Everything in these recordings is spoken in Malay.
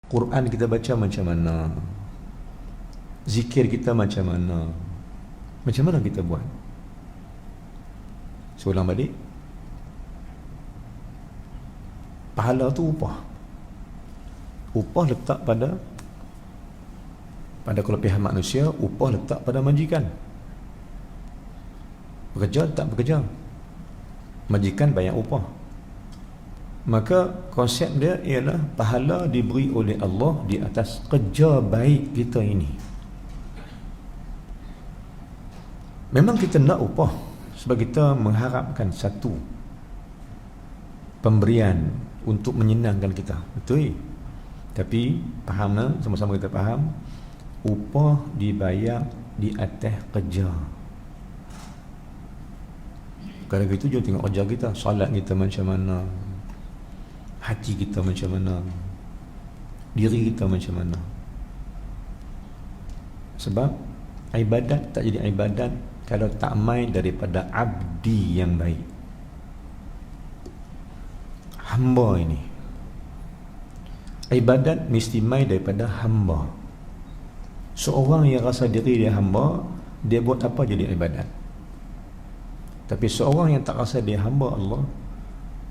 Quran kita baca macam mana, zikir kita macam mana kita buat. Saya ulang balik, pahala tu upah letak pada kalau pihak manusia, upah letak pada majikan. Bekerja tak bekerja, majikan bayar upah. Maka konsep dia ialah pahala diberi oleh Allah di atas kerja baik kita ini. Memang kita nak upah sebab kita mengharapkan satu pemberian untuk menyenangkan kita, betul. Tapi faham, sama-sama kita faham, upah dibayar di atas kerja. Kalau gitu jom tengok kerja kita, solat kita macam mana, hati kita macam mana, diri kita macam mana. Sebab ibadat tak jadi ibadat kalau tak main daripada abdi yang baik, hamba ini. Ibadat mesti main daripada hamba. Seorang yang rasa diri dia hamba, dia buat apa jadi ibadat. Tapi seorang yang tak rasa dia hamba Allah,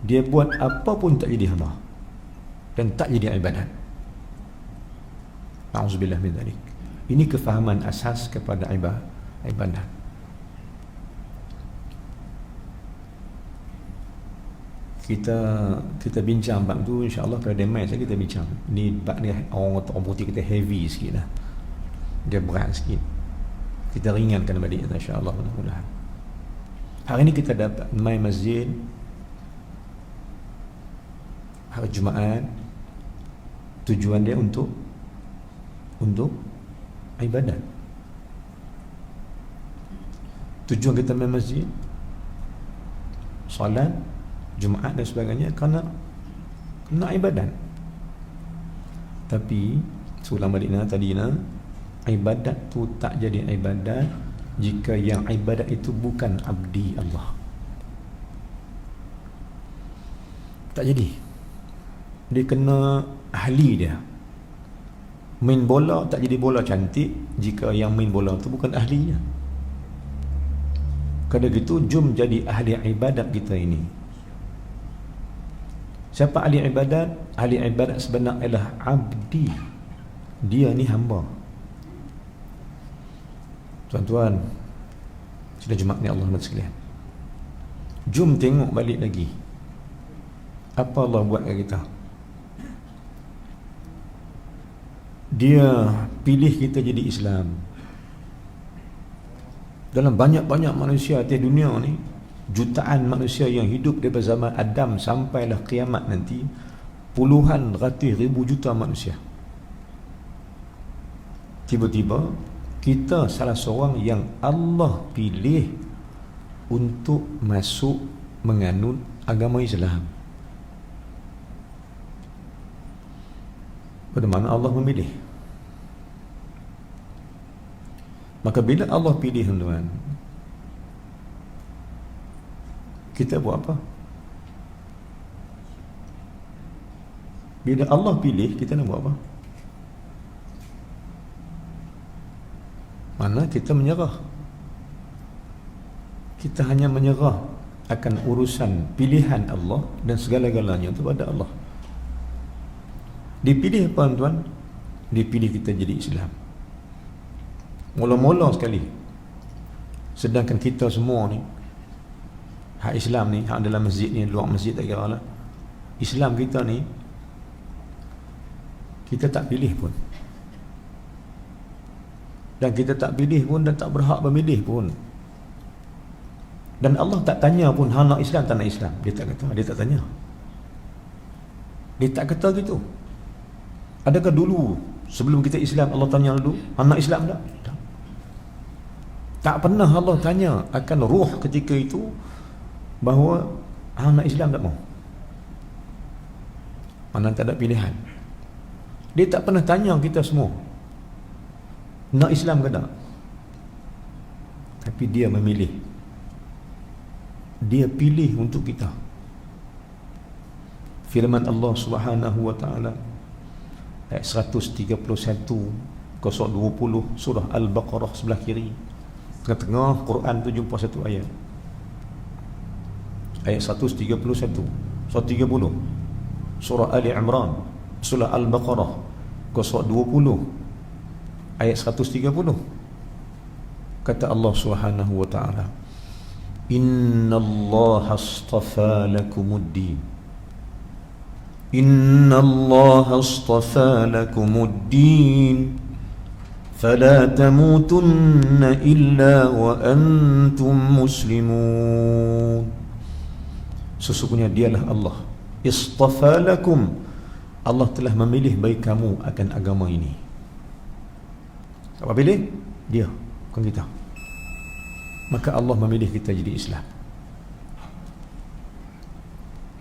dia buat apa pun tak jadi hamba dan tak jadi ibadat. A'udzubillah min dzalik. Ini kefahaman asas kepada ibadat. Kita bincang bab tu, insya-Allah kalau dia mai saya kita bincang. Ni bab ni orang putih kita heavy sikit lah. Dia berat sikit. Kita ringankan balik insya-Allah, mudah-mudahan. Hari ni kita dapat mai masjid hari Jumaat, tujuan dia untuk ibadat. Tujuan kita mai masjid, solat Jumaat dan sebagainya kerana ibadat. Tapi seulang balik tadi ibadat tu tak jadi ibadat jika yang ibadat itu bukan abdi Allah. Tak jadi. Dia kena ahli dia. Main bola tak jadi bola cantik jika yang main bola tu bukan ahlinya. Kalau gitu jom jadi ahli ibadat kita ini. Siapa ahli ibadat? Ahli ibadat sebenar ialah abdi. Dia ni hamba. Tuan-tuan, sudah Jumaat ni Allah sekalian, jom tengok balik lagi apa Allah buat kat kita. Dia pilih kita jadi Islam. Dalam banyak-banyak manusia atas dunia ni, jutaan manusia yang hidup daripada zaman Adam sampailah kiamat nanti, puluhan ratus ribu juta manusia. Tiba-tiba kita salah seorang yang Allah pilih untuk masuk menganut agama Islam. Bagaimana Allah memilih? Maka bila Allah pilih, tuan, kita buat apa? Bila Allah pilih, kita nak buat apa? Mana kita menyerah. Kita hanya menyerah akan urusan pilihan Allah dan segala-galanya itu pada Allah. Dipilih apa, tuan? Dipilih kita jadi Islam. Mula-mula sekali. Sedangkan kita semua ni, hak Islam ni, hak dalam masjid ni, luar masjid tak kira lah, Islam kita ni, kita tak pilih pun. Dan kita tak pilih pun dan tak berhak memilih pun. Dan Allah tak tanya pun hang nak Islam tak nak Islam. Dia tak kata, dia tak tanya. Dia tak kata gitu. Adakah dulu sebelum kita Islam Allah tanya dulu hang nak Islam tak? Tak pernah Allah tanya akan ruh ketika itu bahawa hang nak Islam tak mau. Mana tak ada pilihan. Dia tak pernah tanya kita semua nak Islam ke tak. Tapi dia memilih. Dia pilih untuk kita. Firman Allah Subhanahu wa ta'ala, ayat 131, 020 surah Al-Baqarah sebelah kiri. Tengah-tengah Quran tu jumpa satu ayat. Ayat 131, 130 surah Ali Imran, surah Al-Baqarah 020 ayat 130. Kata Allah Subhanahu wa taala, innallaha astafa lakumuddin, innallaha astafa lakumuddin fala tamutunna illa wa antum muslimun. Sesungguhnya dialah Allah, istafa lakum, Allah telah memilih bagi kamu akan agama ini. Siapa pilih? Dia, bukan kita. Maka Allah memilih kita jadi Islam.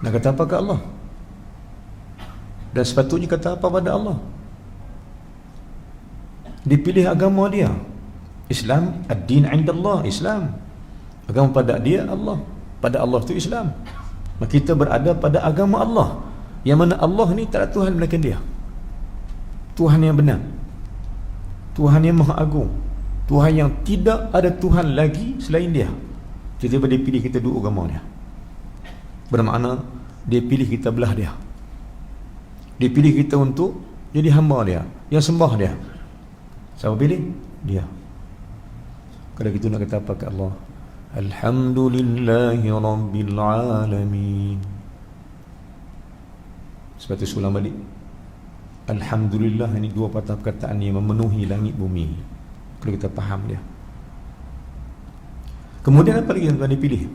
Nak kata apa ke Allah? Dan sepatutnya kata apa pada Allah? Dipilih agama dia Islam, ad-din 'inda Allah, Islam. Agama pada dia Allah, pada Allah tu Islam. Maka kita berada pada agama Allah, yang mana Allah ni tak ada Tuhan melainkan dia. Tuhan yang benar, Tuhan yang maha agung, Tuhan yang tidak ada Tuhan lagi selain dia. Tiba-tiba dia pilih kita duduk agama dia. Bermakna dia pilih kita belah dia. Dia pilih kita untuk jadi hamba dia, yang sembah dia. Siapa pilih? Dia. Kalau kita nak kata apa ke Allah? Alhamdulillahi Rabbil Alamin. Sebab itu sulam balik, Alhamdulillah, ini dua patah perkataan yang memenuhi langit bumi. Kalau kita faham dia. Kemudian apa lagi yang Tuhan dipilih?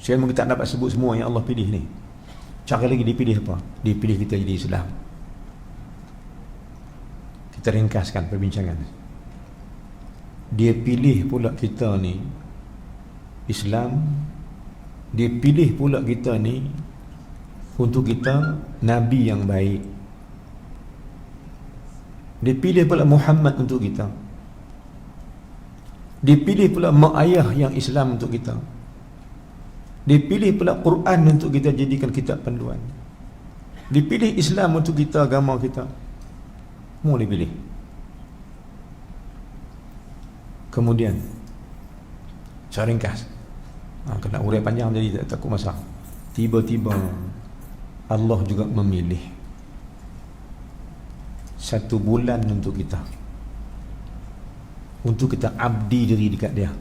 Saya mungkin tak dapat sebut semua yang Allah pilih ni. Cara lagi dipilih apa? Dipilih kita jadi Islam. Kita ringkaskan perbincangan. Dia pilih pula kita ni Islam. Dia pilih pula kita ni untuk kita Nabi yang baik. Dia pilih pula Muhammad untuk kita. Dia pilih pula mak ayah yang Islam untuk kita. Dia pilih pula Quran untuk kita jadikan kitab panduan. Dia pilih Islam untuk kita, agama kita. Semua dia pilih. Kemudian saya ringkas, kena urai panjang jadi tak takut masa. Tiba-tiba Allah juga memilih 1 bulan untuk kita, untuk kita abdi diri dekat dia.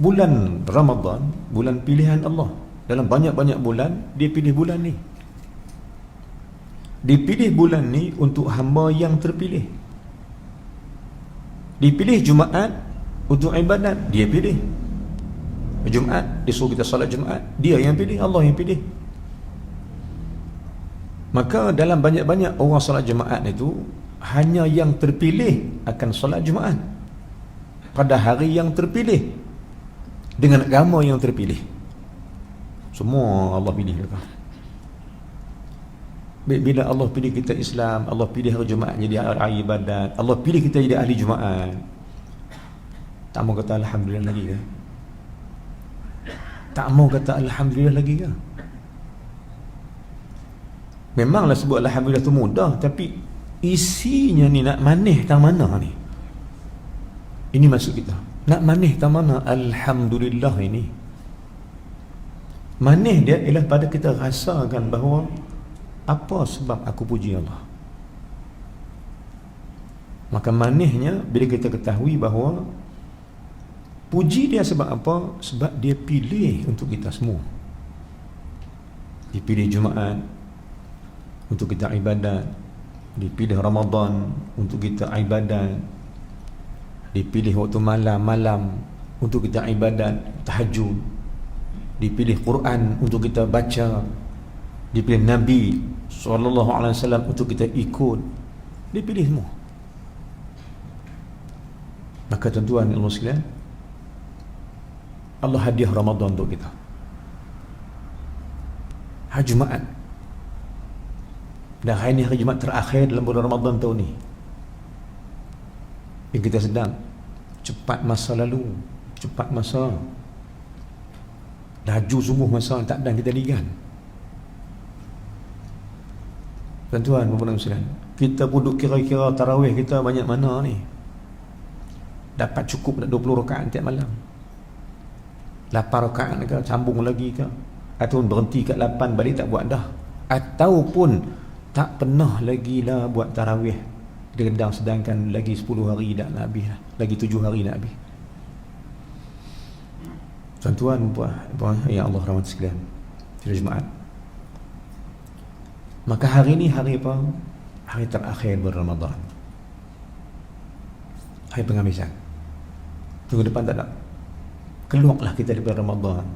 Bulan Ramadan, bulan pilihan Allah. Dalam banyak-banyak bulan, dia pilih bulan ni. Dipilih bulan ni untuk hamba yang terpilih. Dipilih Jumaat untuk ibadat, dia pilih. Jumaat, dia suruh kita salat Jumaat, dia yang pilih, Allah yang pilih. Maka dalam banyak-banyak orang salat Jumaat itu, hanya yang terpilih akan salat Jumaat pada hari yang terpilih, dengan agama yang terpilih. Semua Allah pilih mereka. Bila Allah pilih kita Islam, Allah pilih hari Jumaat jadi hari ibadat, Allah pilih kita jadi ahli Jumaat, tak mau kata Alhamdulillah lagi ke? Tak mau kata Alhamdulillah lagi ke? Memanglah sebut Alhamdulillah tu mudah, tapi isinya ni nak manis tang mana ni? Ini maksud kita. Nak manis tang mana Alhamdulillah ini? Manis dia ialah pada kita rasakan bahawa apa sebab aku puji Allah. Maka manisnya bila kita ketahui bahawa puji dia sebab apa? Sebab dia pilih untuk kita semua. Dia pilih Jumaat untuk kita ibadat, dipilih Ramadan untuk kita ibadat, dipilih waktu malam-malam untuk kita ibadat tahajud, dipilih Quran untuk kita baca, dipilih Nabi SAW untuk kita ikut, dipilih semua. Maka tuan-tuan Allah sekalian, Allah hadiah Ramadan untuk kita, hari Jumaat. Dan hari ini hari Jumaat terakhir dalam bulan Ramadan tahun ni. Yang kita sedang cepat masa lalu, cepat masa, laju sungguh masa, tak ada kita ligan. Tuan-tuan, puan-puan sekalian, kita duduk kira-kira tarawih kita banyak mana ni? Dapat cukup tak 20 rakaat tiap malam? 8 rakaat ke, sambung lagi ke? Ataupun berhenti kat 8 balik tak buat dah? Ataupun tak pernah lagi lah buat tarawih gedang, sedangkan lagi 10 hari dah nak habis lah. Lagi 7 hari nak habis. Tuan-tuan, puan, ya Allah rahmat sekalian, sidang jemaat, maka hari ni hari apa? Hari terakhir berRamadan, hari penghabisan. Minggu depan tak ada, keluarlah kita daripada Ramadan.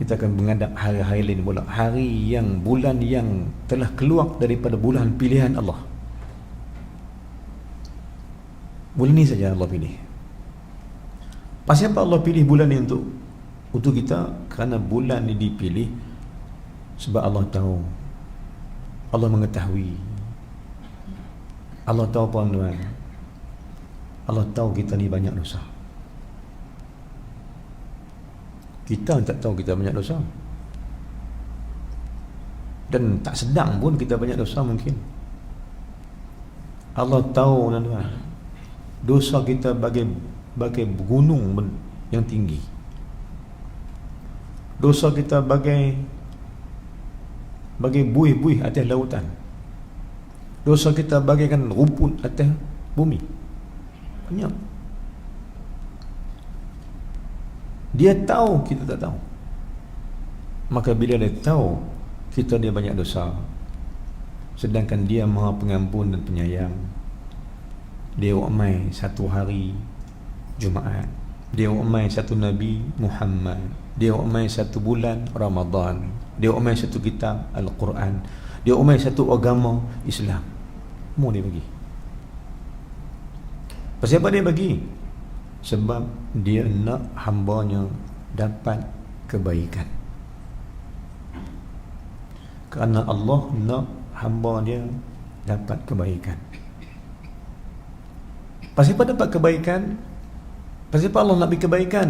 Kita akan menghadap hari-hari lain pula, hari yang, bulan yang telah keluar daripada bulan pilihan Allah. Bulan ni saja Allah pilih. Pasal apa Allah pilih bulan ni untuk kita? Kerana bulan ni dipilih sebab Allah tahu, Allah mengetahui, Allah tahu puan-puan, Allah tahu kita ni banyak dosa. Kita tak tahu kita banyak dosa, dan tak sedang pun kita banyak dosa mungkin. Allah tahu tuan-tuan, dosa kita bagai gunung yang tinggi. Dosa kita bagai buih-buih atas lautan. Dosa kita bagaikan rumput atas bumi. Banyak. Dia tahu, kita tak tahu. Maka bila dia tahu kita dia banyak dosa, sedangkan dia Maha Pengampun dan Penyayang, dia umai satu hari Jumaat, dia umai satu Nabi Muhammad, dia umai satu bulan Ramadan, dia umai satu kitab Al-Quran, dia umai satu agama Islam. Semua dia bagi. Pasal apa dia bagi? Sebab dia nak hambanya dapat kebaikan. Kerana Allah nak hamba dia dapat kebaikan. Pasal apa dapat kebaikan? Pasal apa Allah nak bagi kebaikan?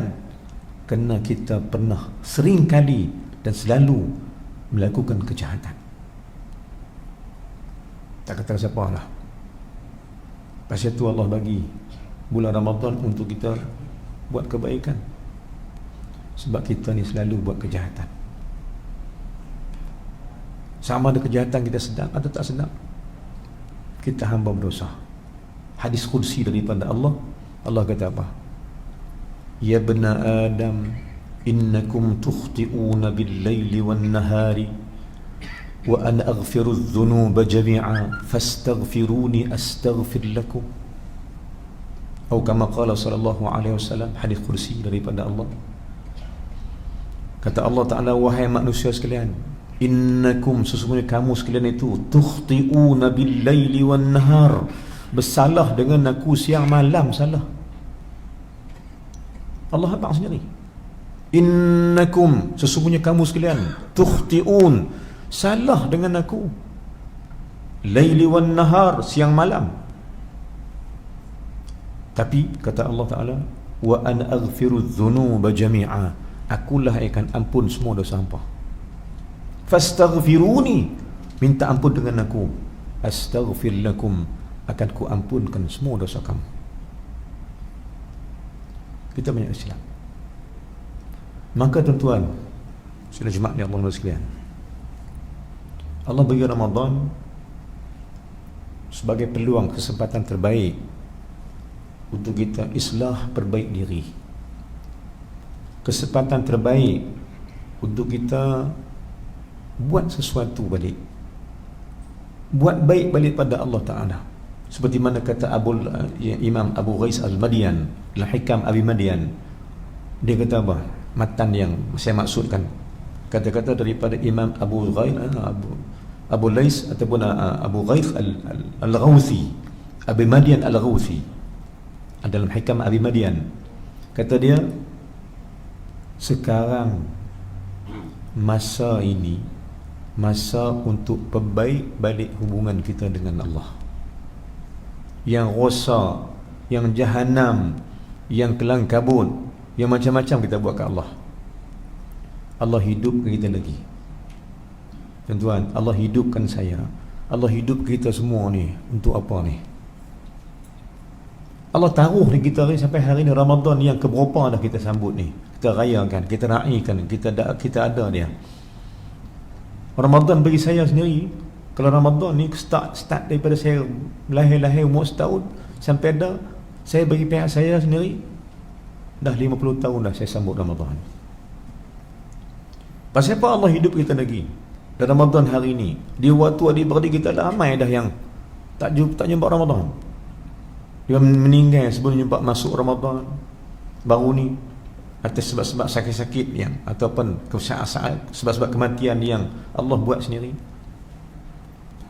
Kerana kita pernah, sering kali dan selalu melakukan kejahatan. Tak kata siapa lah. Pasal itu Allah bagi bulan Ramadan untuk kita buat kebaikan. Sebab kita ni selalu buat kejahatan. Sama ada kejahatan kita sedang atau tak sedang, kita hamba berdosa. Hadis qudsi daripada Allah, Allah kata apa? Ya bena Adam, innakum tukhti'una bil-laili wan-nahari wa ana aghfiru adh-dhunuba jami'a fastaghfiruni astaghfir lakum. Atau kama qala sallallahu alaihi wasallam, hadis qudsi daripada Allah. Kata Allah Ta'ala, wahai manusia sekalian, innakum, sesungguhnya kamu sekalian itu, tukhti'una bil-laili wan-nahar, bersalah dengan aku siang malam salah. Allah abang sendiri. Innakum, sesungguhnya kamu sekalian, tukhti'un, salah dengan aku, laili wan nahar, siang malam. Tapi kata Allah Ta'ala, wa ana aghfiru dzunuba jami'a, akulah yang akan ampun semua dosa hamba. Fastaghfiruni, minta ampun dengan aku, astaghfir lakum, akan ku ampunkan semua dosa kamu. Kita banyak Islam. Maka tuan-tuan, sudah jemaah ni Allah sekalian, Allah bagi Ramadan sebagai peluang, kesempatan terbaik untuk kita islah, perbaik diri. Kesempatan terbaik untuk kita buat sesuatu balik, buat baik balik pada Allah Ta'ala. Seperti mana kata Imam Abu Ghais Al-Madian, Al-Hikam Abi Madian, dia kata apa? Matan yang saya maksudkan, kata-kata daripada Imam Abu Ghais, Abu Lais ataupun Abu Ghais Al-Ghawthi, Abi Madian Al-Ghawthi, dalam Hikam Abi Madian, kata dia, sekarang masa ini masa untuk perbaik balik hubungan kita dengan Allah. Yang rosak, yang jahanam, yang kelang kabut, yang macam-macam kita buat ke Allah, Allah hidupkan kita lagi. Tuan-tuan, Allah hidupkan saya, Allah hidup kita semua ni untuk apa ni? Allah taruh di kita ni sampai hari ni Ramadan yang keberapa dah kita sambut ni, kita rayakan, kita raikan, kita ada dia. Ramadan bagi saya sendiri, kalau Ramadan ni start daripada saya lahir umur setahun sampai ada, saya bagi pihak saya sendiri dah 50 tahun dah saya sambut Ramadan. Pasal apa Allah hidup kita lagi dalam Ramadan hari ni? Di waktu adik-beradik kita ramai dah yang tak jumpa Ramadan. Dia meninggal sebelum jumpa masuk Ramadan baru ni, atas sebab-sebab sakit-sakit yang ataupun sebab-sebab kematian yang Allah buat sendiri.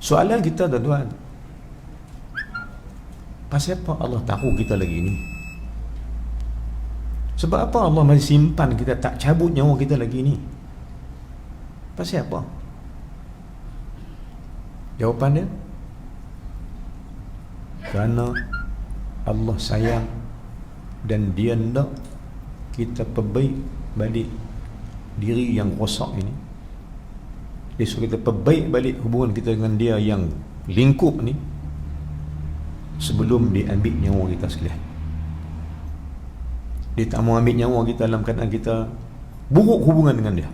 Soalan kita tuan-tuan, pasal apa Allah tahu kita lagi ni? Sebab apa Allah masih simpan kita, tak cabut nyawa kita lagi ni? Pasal apa? Jawapan dia, kerana Allah sayang dan Dia nak kita perbaik balik diri yang rosak ini. Dia suruh kita perbaik balik hubungan kita dengan Dia yang lingkup ni sebelum dia ambil nyawa kita sekalian. Dia tak mau ambil nyawa kita dalam keadaan kita buruk hubungan dengan Dia.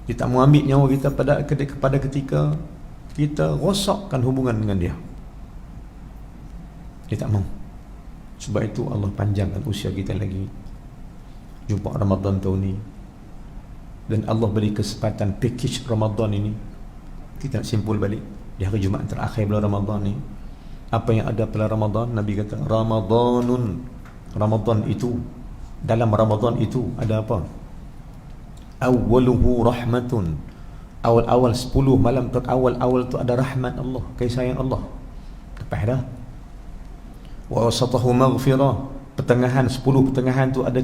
Dia tak mau ambil nyawa kita pada ketika kita rosakkan hubungan dengan Dia. Dia tak mau. Sebab itu Allah panjangkan usia kita lagi, jumpa Ramadan tahun ni, dan Allah beri kesempatan package Ramadan ini. Kita nak simpul balik di hari Jumaat terakhir bulan Ramadan ni, apa yang ada pada Ramadan. Nabi kata Ramadan itu, dalam Ramadan itu ada apa? Awwaluhu rahmatun, awal-awal 10 malam awal tu ada rahmat Allah, kasih sayang Allah. Lepas dah, wa wasatahu maghfirah, pertengahan 10 pertengahan tu ada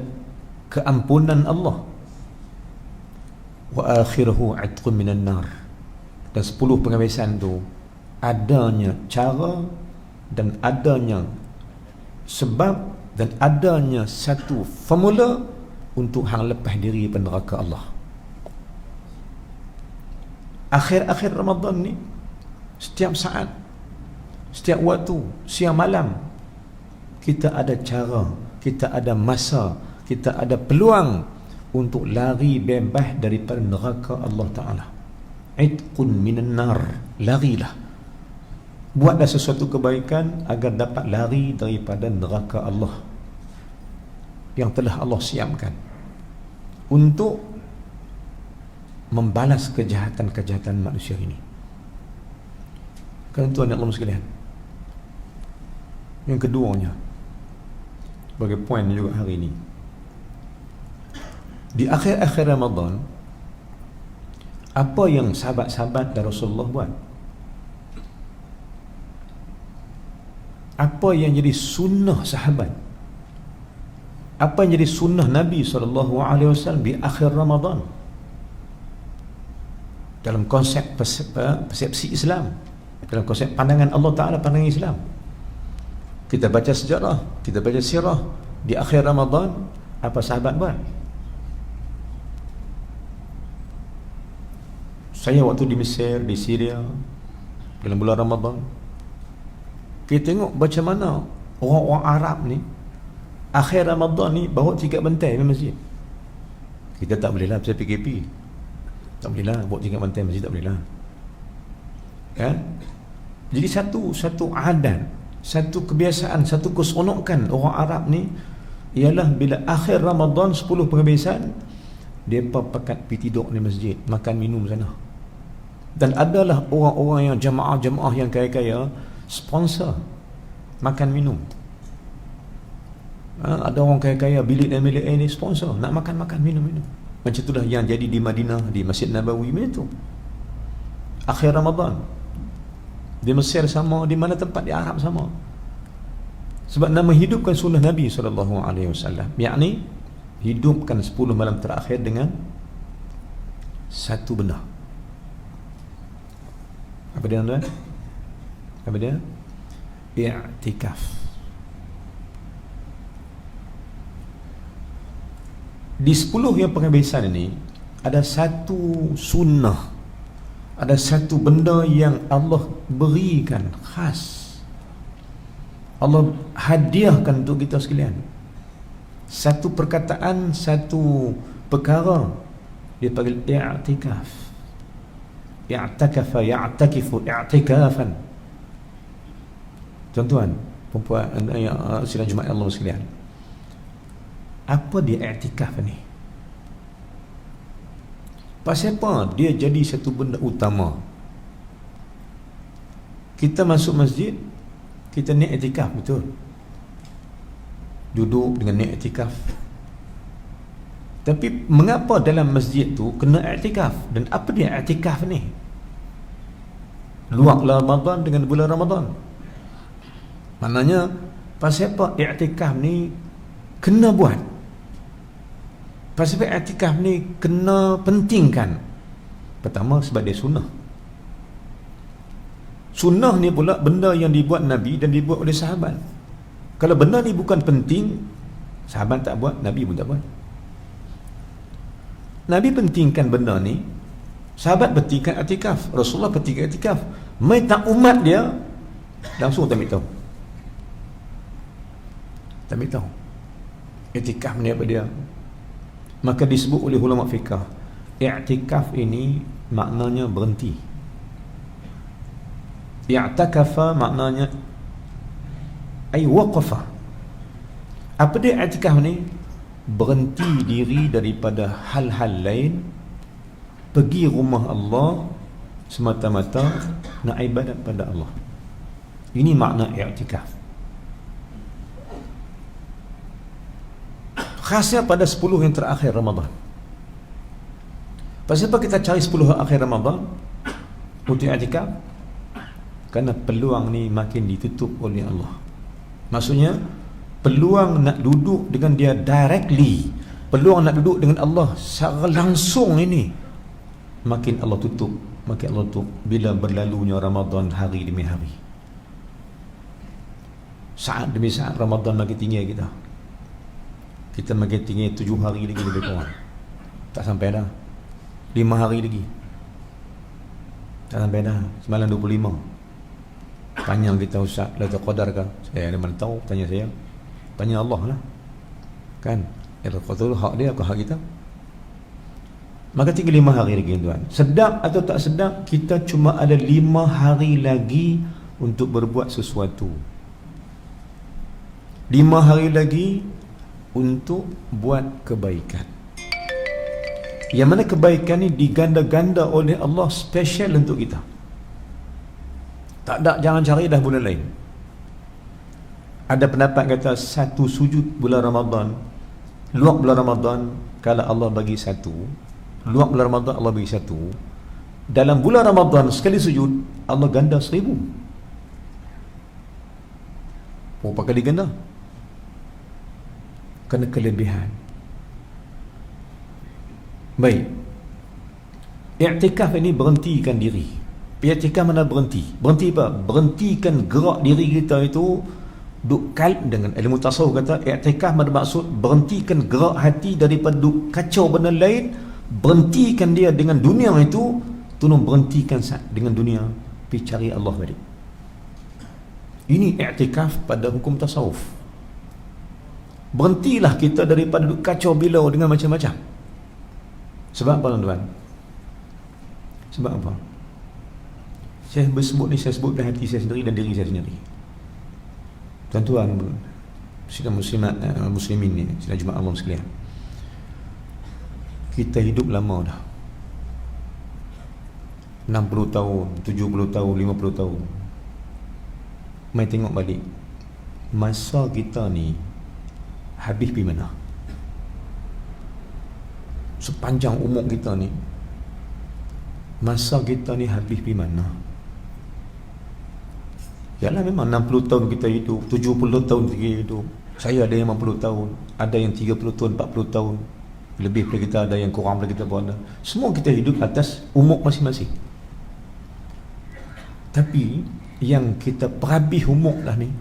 keampunan Allah. Wa akhiruhu atqun minan nar, dan 10 penghabisan tu adanya cara dan adanya sebab dan adanya satu formula untuk hang lepas diri daripada neraka Allah. Akhir-akhir Ramadan ni, setiap saat, setiap waktu, siang malam, kita ada cara, kita ada masa, kita ada peluang untuk lari bebas daripada neraka Allah Ta'ala. Itqun minan nar, larilah, buatlah sesuatu kebaikan agar dapat lari daripada neraka Allah yang telah Allah siapkan untuk membalas kejahatan-kejahatan manusia ini. Kan tuan Allah sekalian, yang keduanya, sebagai poin juga hari ini, di akhir-akhir Ramadan, apa yang sahabat-sahabat dan Rasulullah buat? Apa yang jadi sunnah sahabat? Apa yang jadi sunnah Nabi SAW di akhir Ramadan? Dalam konsep persepsi Islam, dalam konsep pandangan Allah Ta'ala, pandangan Islam. Kita baca sejarah, kita baca sirah, di akhir Ramadan apa sahabat buat? Saya waktu di Mesir, di Syria dalam bulan Ramadan, kita tengok macam mana orang-orang Arab ni akhir Ramadan ni bawa 3 bantai di masjid. Kita tak boleh lah, pasal PKP tak boleh lah bawa 3 bantai masjid, tak boleh lah kan? Jadi satu adat, satu kebiasaan, satu keseronokan orang Arab ni ialah bila akhir Ramadan 10 penghabisan, mereka pakat pergi tidur di masjid, makan minum sana. Dan adalah orang-orang yang jemaah-jemaah yang kaya-kaya sponsor makan minum. Ada orang kaya-kaya bilik dan bilik ini sponsor nak makan minum. Macam itulah yang jadi di Madinah, di Masjid Nabawi macam tu akhir Ramadan. Di Mesir sama, di mana tempat di Arab sama. Sebab nak menghidupkan sunnah Nabi SAW, yakni hidupkan 10 malam terakhir dengan satu benda. Apa dia tuan? Apa dia? I'tikaf. Di 10 yang penghabisan ini ada satu sunnah Ada satu benda yang Allah berikan khas, Allah hadiahkan untuk kita sekalian. Satu perkataan, satu perkara, dia panggil i'tikaf. I'takafa ya'takifu i'tikafan. Tuan-tuan, perempuan, sidang Jumaat Allah sekalian, apa dia i'tikaf ni? Pasal apa dia jadi satu benda utama? Kita masuk masjid, kita niat i'tikaf, betul? Duduk dengan niat i'tikaf. Tapi mengapa dalam masjid tu kena i'tikaf? Dan apa dia i'tikaf ni? Luanglah Ramadan dengan bulan Ramadan. Maknanya pasal apa i'tikaf ni kena buat? Pasal apa i'tikaf ni kena pentingkan? Pertama, sebab dia sunnah. Sunnah ni pula benda yang dibuat Nabi dan dibuat oleh sahabat. Kalau benda ni bukan penting, sahabat tak buat, Nabi pun tak buat. Nabi pentingkan benda ni, sahabat pentingkan i'tikaf, Rasulullah pentingkan i'tikaf. Mai tak umat dia langsung tak ambil tahu. Tak ambil tahu i'tikaf ni apa dia. Maka disebut oleh ulama fiqh, i'tikaf ini maknanya berhenti. I'takafa maknanya ay waqafa. Apa dia i'tikaf ni? Berhenti diri daripada hal-hal lain, pergi rumah Allah semata-mata nak ibadat pada Allah. Ini makna i'tikaf. Khasnya pada 10 yang terakhir Ramadan. Pasal apa kita cari 10 akhir Ramadan untuk i'tikaf? Kerana peluang ni makin ditutup oleh Allah. Maksudnya peluang nak duduk dengan dia directly, peluang nak duduk dengan Allah secara langsung ini makin Allah tutup, makin Allah tutup bila berlalunya Ramadan hari demi hari. Saat demi saat Ramadan makin tinggi kita makin tinggi 7 hari lagi lebih kurang. Tak sampai dah 5 hari lagi. Tak sampai dah. Semalam 25. Tanya kita, Ustaz, Lailatul Qadar ke? Saya ada mana tahu, tanya saya. Tanya Allah lah. Kan? Lailatul Qadar hak dia ke hak kita? Maka tinggal 5 hari lagi, tuan. Sedap atau tak sedap, kita cuma ada 5 hari lagi untuk berbuat sesuatu. 5 hari lagi untuk buat kebaikan. Yang mana kebaikan ni diganda-ganda oleh Allah special untuk kita. Tak ada, jangan cari dah bulan lain. Ada pendapat kata satu sujud bulan Ramadan, luar bulan Ramadan, kalau Allah bagi satu, luar bulan Ramadan Allah bagi satu, dalam bulan Ramadan sekali sujud Allah ganda 1000. Berapa kali ganda? Kerana kelebihan. Baik, i'tikaf ini berhentikan diri. I'tikaf mana berhenti? Berhenti apa? Berhentikan gerak diri kita itu duk kalb. Dengan ilmu tasawuf kata i'tikaf bermaksud berhentikan gerak hati daripada duk kacau benda lain, berhentikan dia dengan dunia itu, tolong berhentikan dengan dunia, pergi cari Allah balik. Ini i'tikaf pada hukum tasawuf. Berhentilah kita daripada duk kacau bilau dengan macam-macam. Sebab apa, tuan-tuan? Sebab apa? Saya bersebut ni, saya sebut dengan hati saya sendiri dan diri saya sendiri. Tuan-tuan, sidang muslimat, muslimin ni, sidang Jumaat Allah sekalian, kita hidup lama dah, 60 tahun, 70 tahun, 50 tahun. Mai tengok balik, masa kita ni habis pergi mana? Sepanjang umur kita ni, masa kita ni habis pergi mana? Yalah, memang 60 tahun kita hidup, 70 tahun kita hidup. Saya ada yang 50 tahun, ada yang 30 tahun, 40 tahun. Lebih daripada kita, ada yang kurang daripada kita pun ada. Semua kita hidup atas umur masing-masing. Tapi yang kita perhabis umur lah ni,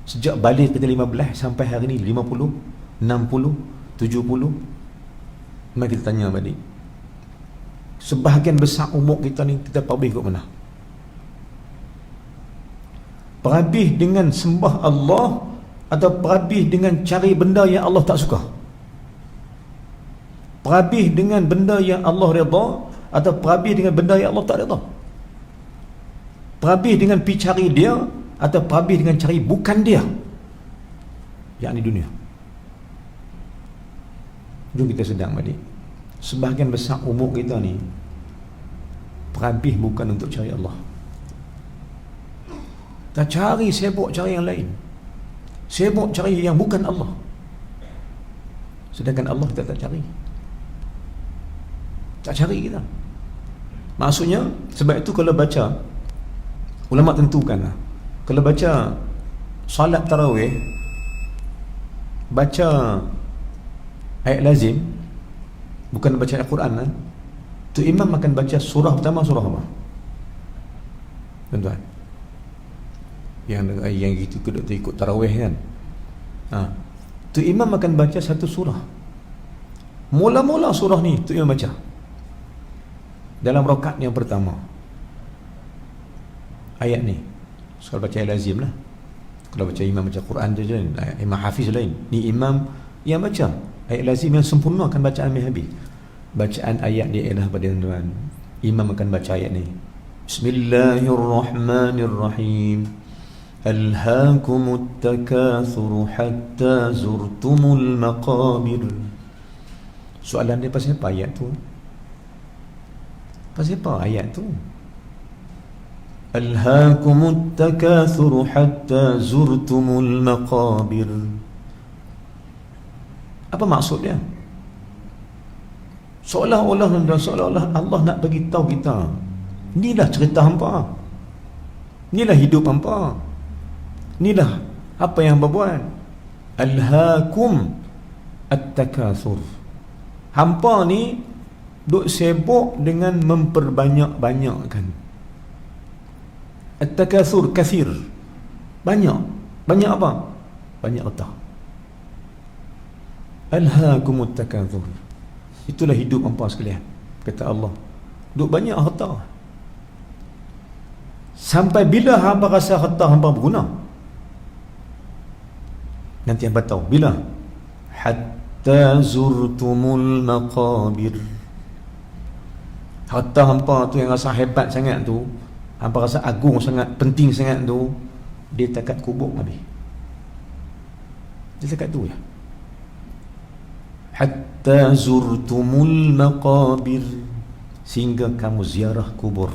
sejak balik kita 15 sampai hari ni 50, 60, 70. Mari kita tanya balik, Sebahagian besar umur kita ni kita perhabis ke mana? Perhabis dengan sembah Allah atau perhabis dengan cari benda yang Allah tak suka? Perhabis dengan benda yang Allah redha atau perhabis dengan benda yang Allah tak redha? Perhabis dengan pergi cari dia atau perhabis dengan cari bukan dia, yakni dunia? Jom kita sedang balik, sebahagian besar umur kita ni perhabis bukan untuk cari Allah. Tak cari, sibuk cari yang lain, sibuk cari yang bukan Allah, sedangkan Allah kita tak cari. Tak cari kita. Maksudnya, sebab itu kalau baca, ulama tentukan lah, kalau baca salat tarawih, baca ayat lazim, bukan baca Al-Quran lah, tu imam akan baca surah pertama, surah apa? Tuan-tuan, yang gitu kedua ikut tarawih kan, tu imam akan baca satu surah. Mula-mula surah ni tu imam baca dalam rakaat yang pertama, ayat ni. Kalau baca ayat lazim lah, kalau baca imam baca Quran je lain, imam hafiz lain. Ni imam yang baca ayat lazim yang sempurna akan bacaan habis. Bacaan ayat dia ialah pada tuan, imam akan baca ayat ni, Bismillahirrahmanirrahim, Alhaakumut takathuru hatta zurtumul maqabir. Soalan dia pasal apa ayat tu? Pasal apa ayat tu? Alhaakumut takathuru hatta zurtumul maqabir. Apa maksud dia? Seolah-olah Allah nak bagi tahu kita, inilah cerita hampa, inilah hidup hampa, inilah apa yang hampa buat. Alhaakum at-takathur. Hampa ni duk sibuk dengan memperbanyak-banyakkan. At-takathur, kathir, banyak. Banyak apa? Banyak harta. Alhaakumut takathur. Itulah hidup hampa sekalian, kata Allah. Duk banyak harta. Sampai bila hampa rasa harta hampa berguna? Nanti hampa tahu bila. Hatta zurtumul maqabir. Harta hampa tu yang rasa hebat sangat tu, hampa rasa agung sangat, penting sangat tu, dia takat kubur habis. Dia takat tu ya. Hatta zurtumul maqabir, sehingga kamu ziarah kubur.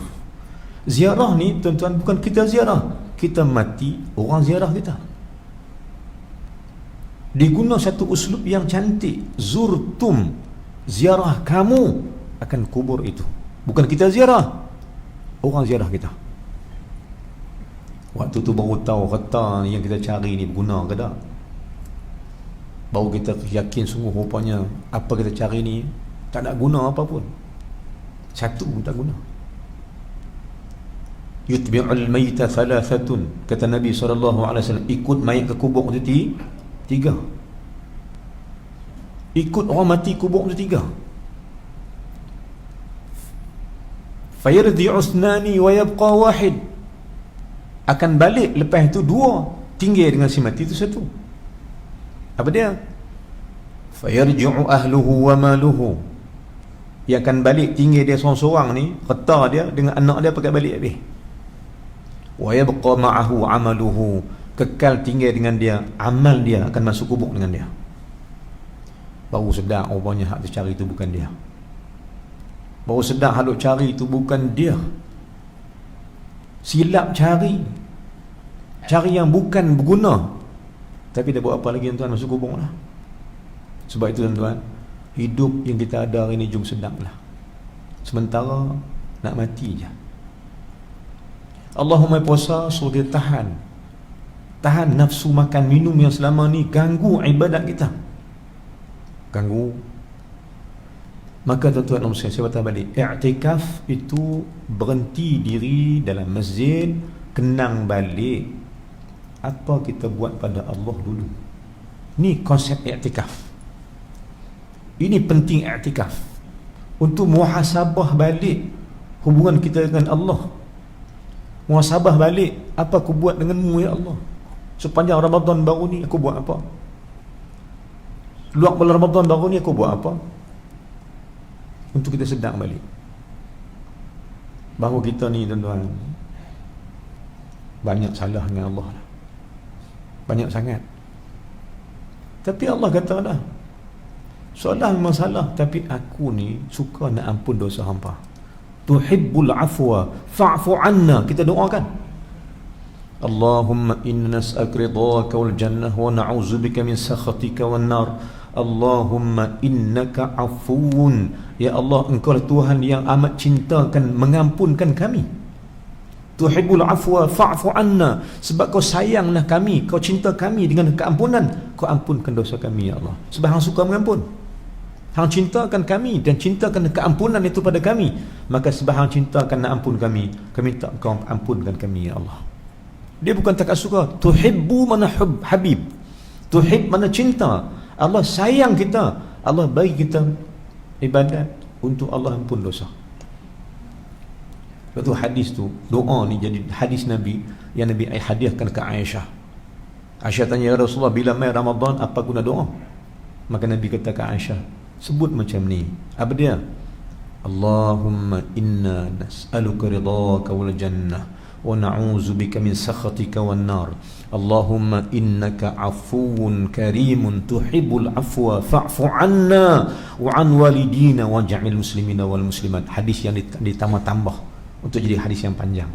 Ziarah ni tuan-tuan bukan kita ziarah, kita mati, orang ziarah kita. Diguna satu uslub yang cantik, zurtum, ziarah kamu akan kubur itu. Bukan kita ziarah, orang ziarah kita. Waktu tu baru tahu harta yang kita cari ni berguna ke tak. Baru kita yakin sungguh rupanya apa kita cari ni tak nak guna apa pun. Satu pun tak guna. Yutbi'ul mayta thalathatun, kata Nabi SAW, ikut mayat ke kubur tu tiga. Ikut orang mati kubur tu tiga. Fayardi'u ithnani wa yabqa wahid. Akan balik lepas itu dua, tinggal dengan si mati itu satu. Apa dia? Fayarji'u ahluhu wa maluhu. Yang akan balik tinggal dia seorang-seorang ni, harta dia dengan anak dia pakai balik habis. Wa yabqa ma'ahu amaluhu, kekal tinggal dengan dia, amal dia akan masuk kubur dengan dia. Baru sedar rupanya hak dia cari itu bukan dia. Baru sedar hak dia cari itu bukan dia. Silap cari yang bukan berguna. Tapi dia buat apa lagi tuan-tuan? Masuk kubur lah. Sebab itu tuan-tuan, hidup yang kita ada hari ni jom sedap lah. Sementara nak mati je. Allahumma puasa suruh kita tahan nafsu makan minum yang selama ni ganggu ibadat kita, ganggu. Maka tuan-tuan saya batal balik, i'tikaf itu berhenti diri dalam masjid, kenang balik apa kita buat pada Allah dulu. Ni konsep i'tikaf. Ini penting i'tikaf. untuk muhasabah balik hubungan kita dengan Allah. Muhasabah balik, apa aku buat denganmu ya Allah sepanjang Ramadan baru ni, aku buat apa? Luar bulan Ramadan baru ni aku buat apa? Untuk kita sedang balik bahawa kita ni tuan-tuan banyak salah dengan Allah, banyak sangat. Tapi Allah kata dah, soalan memang salah, tapi aku ni suka nak ampun dosa hampa. Tuhibbul afwa fa'fu anna. Kita doakan, Allahumma inna nas'aluka ridhaka wal jannah wa na'udzubika min sakhatika wan nar. Allahumma innaka afuwun. Ya Allah, engkau lah Tuhan yang amat cintakan, mengampunkan kami. Tuhibbul afwa fa'fu anna. Sebab kau sayanglah kami, kau cinta kami dengan keampunan, kau ampunkan dosa kami ya Allah. Sebab Hang suka mengampun, Hang cintakan kami dan cintakan keampunan itu pada kami, maka sebab Hang cintakan nak ampun kami, kami tak kau ampunkan kami ya Allah. Dia bukan tak suka. Tuhibbu mana habib, tuhib mana cinta. Allah sayang kita, Allah bagi kita ibadat untuk Allah ampun dosa. Lepas tu hadis tu, doa ni jadi hadis Nabi yang Nabi hadiahkan ke Aisyah. Aisyah tanya, ya Rasulullah, bila mai Ramadan apa guna doa? Maka Nabi kata ke Aisyah, sebut macam ni. Apa dia? Allahumma inna nas'aluka ridhaka wal jannah wa na'udzubika min sakhatika wan nar. Allahumma innaka afuwun karimun tuhibbul afwa fa'fu anna wa an walidina waj'al muslimina wal muslimat. Hadis yang ditambah-tambah untuk jadi hadis yang panjang.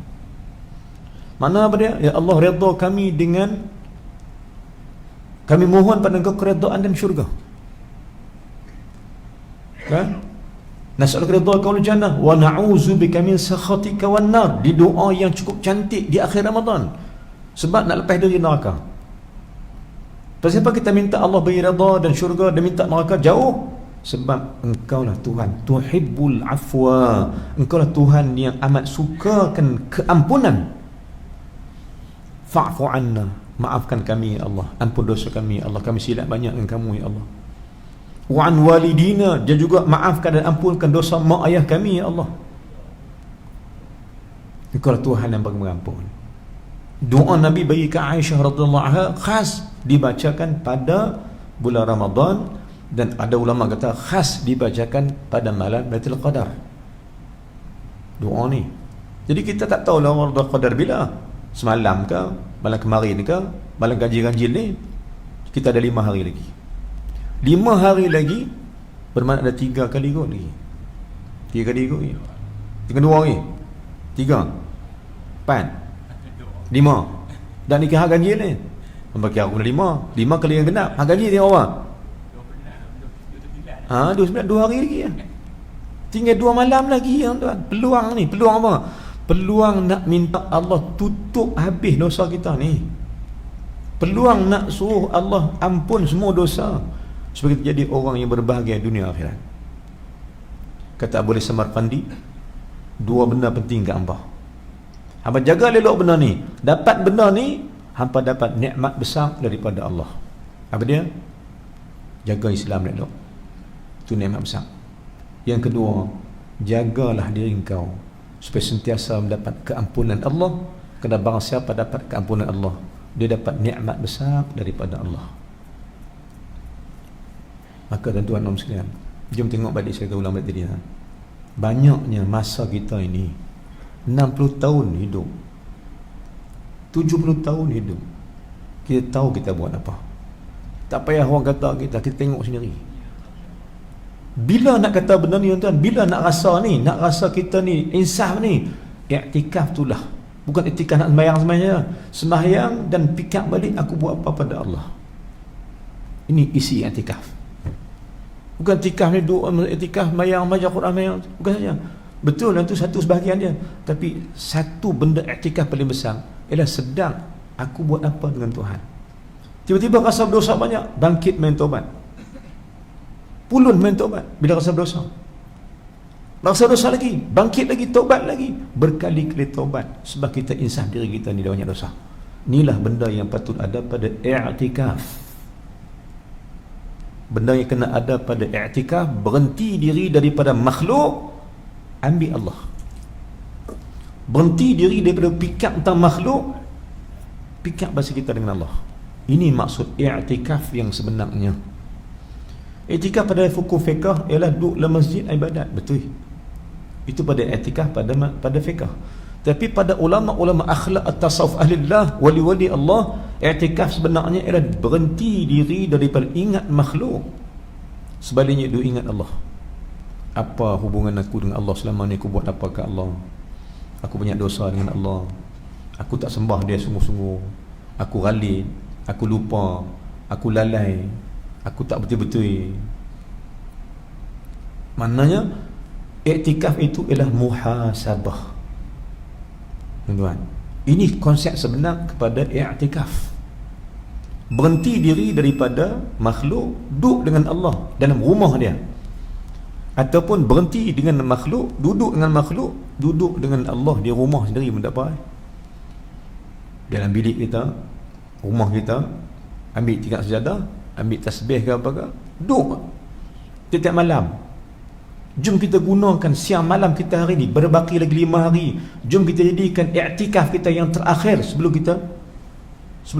Mana apa dia? Ya Allah, redha kami dengan, kami mohon pada Engkau keredaan dan syurga. Kan? Nas'aluka ridhaka wal jannah wa na'udzubika min sakhatika wan nar. Di doa yang cukup cantik di akhir Ramadan, sebab nak lepas dari neraka. Pasal apa kita minta Allah beri redha dan syurga dan minta neraka jauh? Sebab Engkau lah Tuhan tuhibbul afwa, Engkau lah Tuhan yang amat sukakan keampunan. Fa'fu anna, maafkan kami ya Allah, ampun dosa kami ya Allah, kami silap banyak dengan kamu ya Allah. Wa an walidina, dia juga maafkan dan ampunkan dosa mak ayah kami ya Allah. Engkau lah Tuhan yang bagi mengampun. Doa Nabi bagi ke Aisyah radhiyallahu anha khas dibacakan pada bulan Ramadan, dan ada ulama kata khas dibacakan pada malam Lailatul Qadar. Doa ni. Jadi kita tak tahu lah Lailatul Qadar bila, semalam ke, malam kemarin ke, malam ganjil-ganjil ni. Kita ada 5 hari lagi. 5 hari lagi bermakna ada 3 kali kot lagi. 3 kali kot lagi. Tinggal 2 hari. 3 4 5. Dan nikah ganjil ni, bagi aku 5 kali yang genap. Hak ganjil tengok apa? 29, 2 hari lagi ya. Tinggal 2 malam lagi ya tuan. Peluang ni, peluang apa? Peluang nak minta Allah tutup habis dosa kita ni. Peluang nak suruh Allah ampun semua dosa, supaya kita jadi orang yang berbahagia dunia akhirat. Kata Abu Samarqandi, 2 benda penting kat hangpa. Hangpa jaga elok benda ni. Dapat benda ni, hangpa dapat nikmat besar daripada Allah. Apa dia? Jaga Islam elok. Itu nikmat besar. Yang kedua, jagalah diri engkau supaya sentiasa mendapat keampunan Allah. Kerana barang siapa dapat keampunan Allah, dia dapat nikmat besar daripada Allah. Maka tuan-tuan dan sekalian, jom tengok balik saya ulang balik tadi. Banyaknya masa kita ini 60 tahun hidup, 70 tahun hidup, kita tahu kita buat apa. Tak payah orang kata kita tengok sendiri. Bila nak kata benda ni tuan, bila nak rasa ni, nak rasa kita ni insaf ni, iktikaf itulah. Bukan iktikaf nak sembahyang-sembahyang, sembahyang dan fikir balik aku buat apa pada Allah. Ini isi iktikaf. Bukan iktikaf ni doa, iktikaf sembahyang, baca Quran, sembahyang, bukan saja. Betul, itu satu sebahagian dia. Tapi satu benda iktikaf paling besar ialah sedang aku buat apa dengan Tuhan. Tiba-tiba rasa berdosa banyak, bangkit main taubat. Pulun main taubat bila rasa berdosa. Rasa dosa lagi, bangkit lagi, taubat lagi, berkali-kali taubat, sebab kita insaf diri kita ni dah banyak dosa. Inilah benda yang patut ada pada i'tikaf. benda yang kena ada pada i'tikaf, berhenti diri daripada makhluk, ambil Allah. Berhenti diri daripada fikir tentang makhluk, fikir bahasa kita dengan Allah. Ini maksud i'tikaf yang sebenarnya. I'tikaf pada hukum fiqh ialah duduk dalam masjid ibadat, betul. Itu pada i'tikaf pada fiqh. Tapi pada ulama-ulama akhlak at-tasawuf ahlillah, wali-wali Allah, i'tikaf sebenarnya ialah berhenti diri daripada ingat makhluk, sebaliknya duk ingat Allah. Apa hubungan aku dengan Allah selama ni? Aku buat apa ke Allah? Aku banyak dosa dengan Allah. Aku tak sembah dia sungguh-sungguh. Aku ghalid, aku lupa, aku lalai, aku tak betul-betul. Maknanya i'tikaf itu ialah muhasabah. Tuan-tuan, ini konsep sebenar kepada i'tikaf. Berhenti diri daripada makhluk, duduk dengan Allah dalam rumah dia, ataupun berhenti dengan makhluk, duduk dengan makhluk, duduk dengan Allah di rumah sendiri pun tak apa. Dalam bilik kita, rumah kita, ambil tingkat sejadah, ambil tasbih ke apa ke, duduk setiap malam. Jom kita gunakan siang malam kita hari ni, berbaki lagi 5 hari. Jom kita jadikan i'tikaf kita yang terakhir sebelum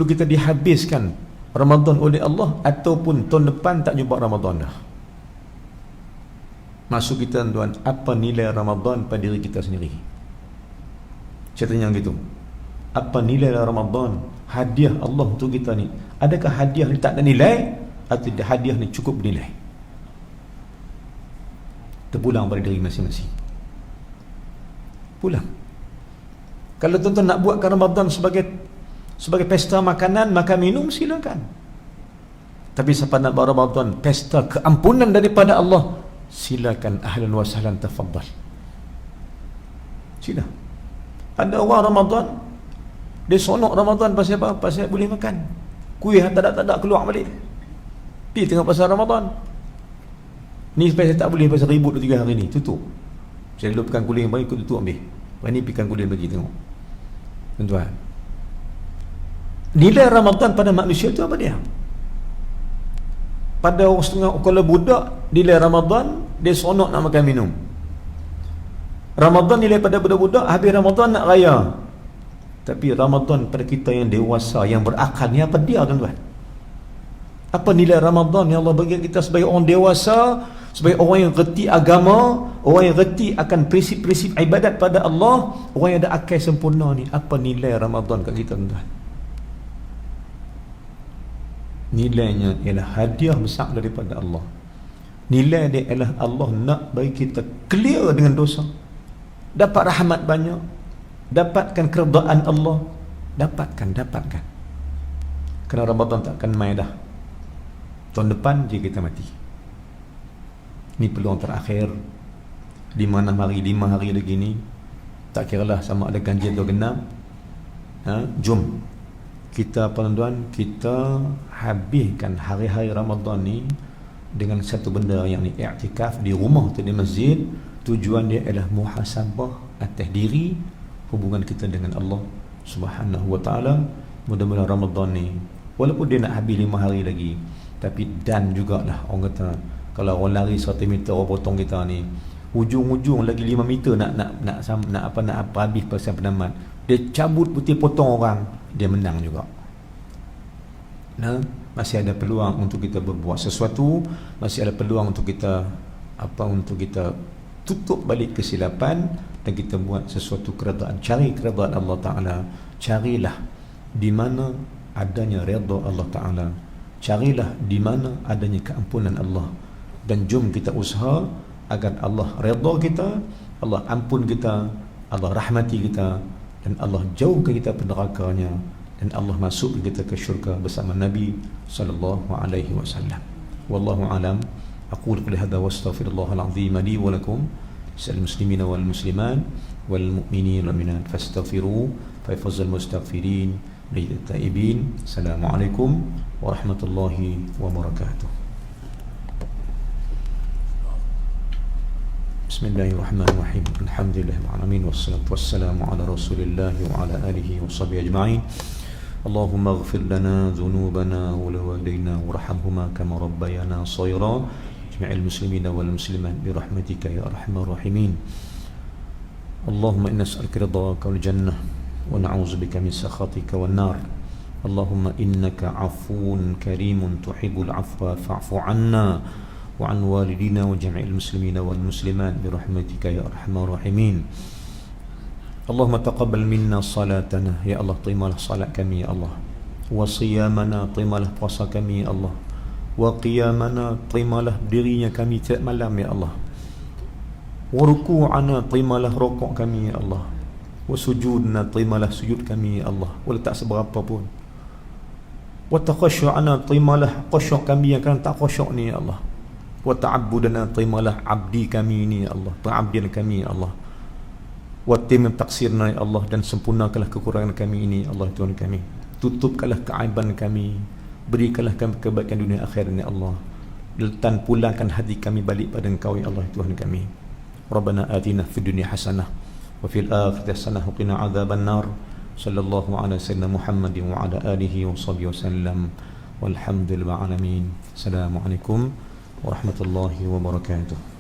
kita dihabiskan Ramadan oleh Allah, ataupun tahun depan tak jumpa Ramadan dah. Maksud kita, tuan, apa nilai Ramadan pada diri kita sendiri? Saya tanya gitu. Apa nilai Ramadan, hadiah Allah untuk kita ni? Adakah hadiah ni tak ada nilai, atau hadiah ni cukup bernilai? Terpulang pada diri masing-masing. Pulang. Kalau tuan-tuan nak buatkan Ramadan sebagai pesta makanan, makan minum, silakan. Tapi siapa nak buat Ramadan pesta keampunan daripada Allah, silakan, ahlan wa sahlan, tafaddal. Sila. Ada orang Ramadan, dia sonok Ramadan pasal apa? Pasal boleh makan kuih tak ada keluar balik. Pergi tengok pasal Ramadan. Ni supaya saya tak boleh pasal ribut 2-3 hari ni, tutup. Saya lupkan kulit yang baik, ikut tutup ambil. Lepas ni pikan kulit bagi tengok. Tuan-tuan, nilai Ramadan pada manusia tu apa dia? Pada orang setengah, kalau budak, nilai Ramadan dia seronok nak makan minum. Ramadan nilai pada budak-budak, habis Ramadan nak raya. Tapi Ramadan pada kita yang dewasa, yang berakal ni apa dia, tuan-tuan? Apa nilai Ramadan yang Allah bagi kita sebagai orang dewasa, sebagai orang yang reti agama, orang yang reti akan prinsip-prinsip ibadat pada Allah, orang yang ada akal sempurna ni? Apa nilai Ramadan kat kita, tuan-tuan? Nilainya ialah hadiah besar daripada Allah. Nilai dia ialah Allah nak bagi kita clear dengan dosa, dapat rahmat banyak, dapatkan keredaan Allah, dapatkan. Kerana Ramadan tak akan main dah. Tahun depan je kita mati. Ni peluang terakhir. 5 hari lagi ni, tak kiralah sama ada ganjil atau genap. Jom kita, tuan-tuan, kita habiskan hari-hari Ramadan ni dengan satu benda, yang ni i'tikaf di rumah atau di masjid. Tujuan dia adalah muhasabah atas diri, hubungan kita dengan Allah Subhanahu wa ta'ala. Mudah-mudahan Ramadan ni, walaupun dia nak habis 5 hari lagi, tapi dan jugalah, orang kata, kalau orang lari 100 meter, orang potong kita ni, ujung-ujung lagi 5 meter nak habis pasal penamat, dia cabut putih potong orang, dia menang juga. Masih ada peluang untuk kita berbuat sesuatu, masih ada peluang untuk kita tutup balik kesilapan, dan kita buat sesuatu keredaan. Cari keredaan Allah Ta'ala. Carilah di mana adanya redha Allah Ta'ala. Carilah di mana adanya keampunan Allah, dan jom kita usaha agar Allah redha kita, Allah ampun kita, Allah rahmati kita, dan Allah jauhkan kita penerakanya, dan Allah masuk kita ke syurga bersama Nabi sallallahu alaihi wasallam. Wallahu alam. Aqulu qul hadza wa astaghfirullahal azim li wa lakum, sal muslimina wal muslimat wal mu'minina wal mu'minat fastaghfiru fa yafzul mustaghfirin lil taibin. Assalamualaikum warahmatullahi wabarakatuh. Bismillahirrahmanirrahim. Alhamdulillahirabbil alamin, wassalatu wassalamu ala Rasulillah wa ala alihi washabihi ajma'in. اللهم اغفر لنا ذنوبنا ولوالدينا وارحمهما كما ربيانا صغيرا جميع المسلمين والمسلمات برحمتك يا أرحم الراحمين اللهم إنا نسألك رضاك والجنة ونعوذ بك من سخطك والنار اللهم إنك عفو كريم تحب العفو فاعف عنا وعن والدينا وجميع المسلمين والمسلمات برحمتك يا أرحم الراحمين اللهم تقبل منا صلاتنا يا الله terimalah salat kami ya Allah wa siyamana terimalah puasa kami ya Allah wa qiyamana terimalah dirinya kami tiap malam ya Allah wa ruku'ana terimalah rukuk kami ya Allah wa sujudna terimalah sujud kami ya Allah wala tak seberapa pun wa takhashu'ana terimalah khusyuk kami yang kan tak khusyuk ni ya Allah wa ta'abbudana terimalah abdi kami ni ya Allah pengabdian kami ya Allah wa tim taksirna ya Allah dan sempurnakanlah kekurangan kami ini Allah Tuhan kami tutupkanlah keaiban kami berikanlah kami kebaikan dunia akhirat ya Allah dan pulangkan hati kami balik pada Engkau ya Allah Tuhan kami Rabbana atina fid dunya hasanah wa fil akhirati hasanah wa qina adzaban nar sallallahu ala sayyidina Muhammadin wa ala alihi wa sahbihi wasallam walhamdulillahi alamin assalamualaikum warahmatullahi wabarakatuh